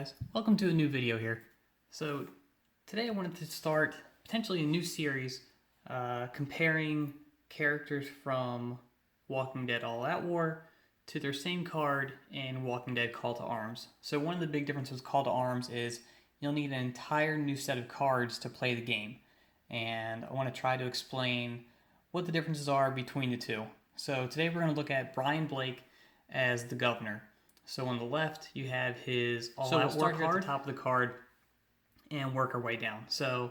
guys, welcome to a new video here. So today I wanted to start potentially a new series comparing characters from Walking Dead All Out War to their same card in Walking Dead Call to Arms. So one of the big differences with Call to Arms is you'll need an entire new set of cards to play the game, and I want to try to explain what the differences are between the two. So today we're going to look at Brian Blake as the governor. So on the left, you have his all-out war card at the top of the card and work our way down. So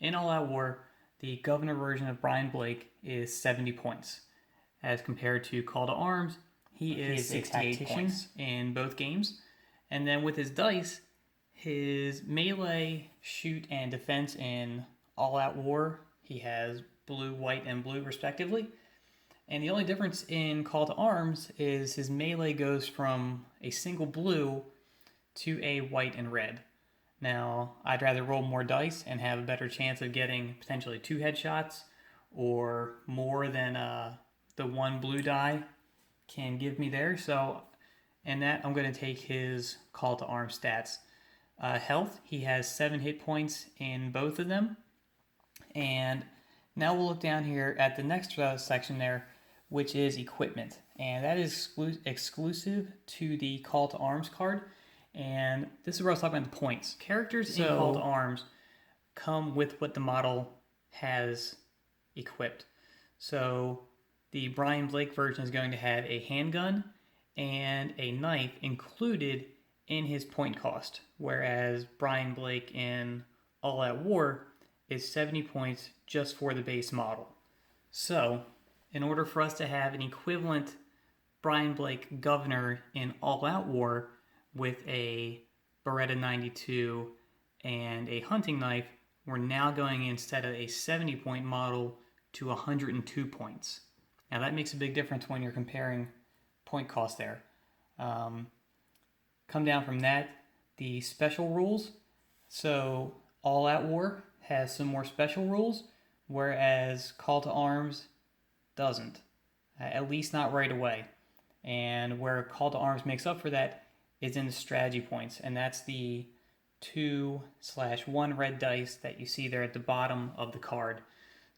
in all-out war, the governor version of Brian Blake is 70 points. As compared to Call to Arms, he is 68 points in both games. And then with his dice, his melee, shoot, and defense in all-out war, he has blue, white, and blue respectively. And the only difference in Call to Arms is his melee goes from a single blue to a white and red. Now, I'd rather roll more dice and have a better chance of getting potentially 2 headshots or more than the one blue die can give me there. So, in that, I'm going to take his Call to Arms stats. Health, he has 7 hit points in both of them. And now we'll look down here at the next section there, which is equipment. And that is exclusive to the Call to Arms card. And this is where I was talking about the points. Characters in Call to Arms come with what the model has equipped. So the Brian Blake version is going to have a handgun and a knife included in his point cost, whereas Brian Blake in All Out War is 70 points just for the base model. So, in order for us to have an equivalent Brian Blake governor in All Out War with a Beretta 92 and a hunting knife, we're now going instead of a 70 point model to 102 points. Now that makes a big difference when you're comparing point cost there. Come down from that, the special rules. So All Out War has some more special rules, whereas Call to Arms doesn't, at least not right away. And where Call to Arms makes up for that is in the strategy points, and that's the 2/1 red dice that you see there at the bottom of the card.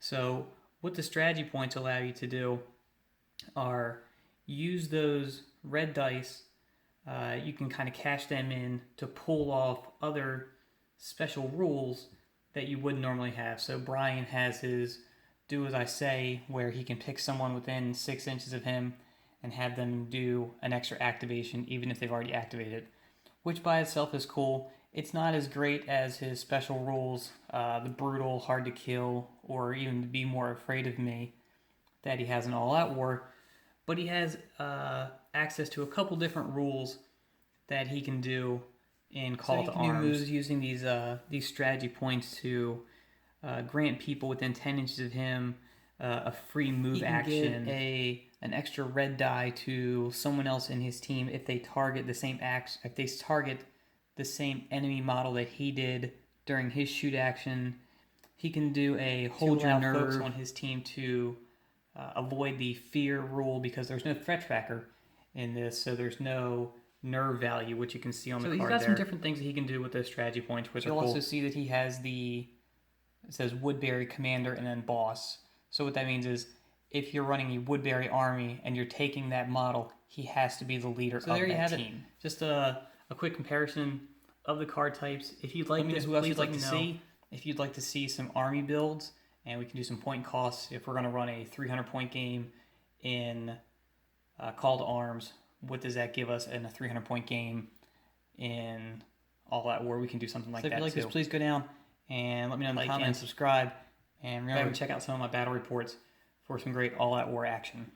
So what the strategy points allow you to do are use those red dice. You can kind of cash them in to pull off other special rules that you wouldn't normally have. So Brian has his do as I say, where he can pick someone within 6 inches of him and have them do an extra activation even if they've already activated, which by itself is cool. It's not as great as his special rules, the brutal, hard to kill, or even to be more afraid of me that he has in All Out War, but he has access to a couple different rules that he can do in Call to Arms. He moves using these strategy points to grant people within 10 inches of him a free move action, an extra red die to someone else in his team if they target the same enemy model that he did during his shoot action. He can do a hold your nerve on his team to avoid the fear rule because there's no threat tracker in this, so there's no nerve value, which you can see on the card there. So he's got some different things that he can do with those strategy points, which are cool. You'll also see that he has it says Woodbury Commander and then Boss. So what that means is if you're running a Woodbury army and you're taking that model, he has to be the leader of that team. So there you have it. Just a quick comparison of the card types. If you'd like please let me know if you'd like to see some army builds, and we can do some point costs. If we're going to run a 300 point game in Call to Arms, what does that give us in a 300 point game in All Out War? We can do something like that too. So if you like this, please go down and let me know in the comments, and subscribe, and remember to check out some of my battle reports for some great All Out War action.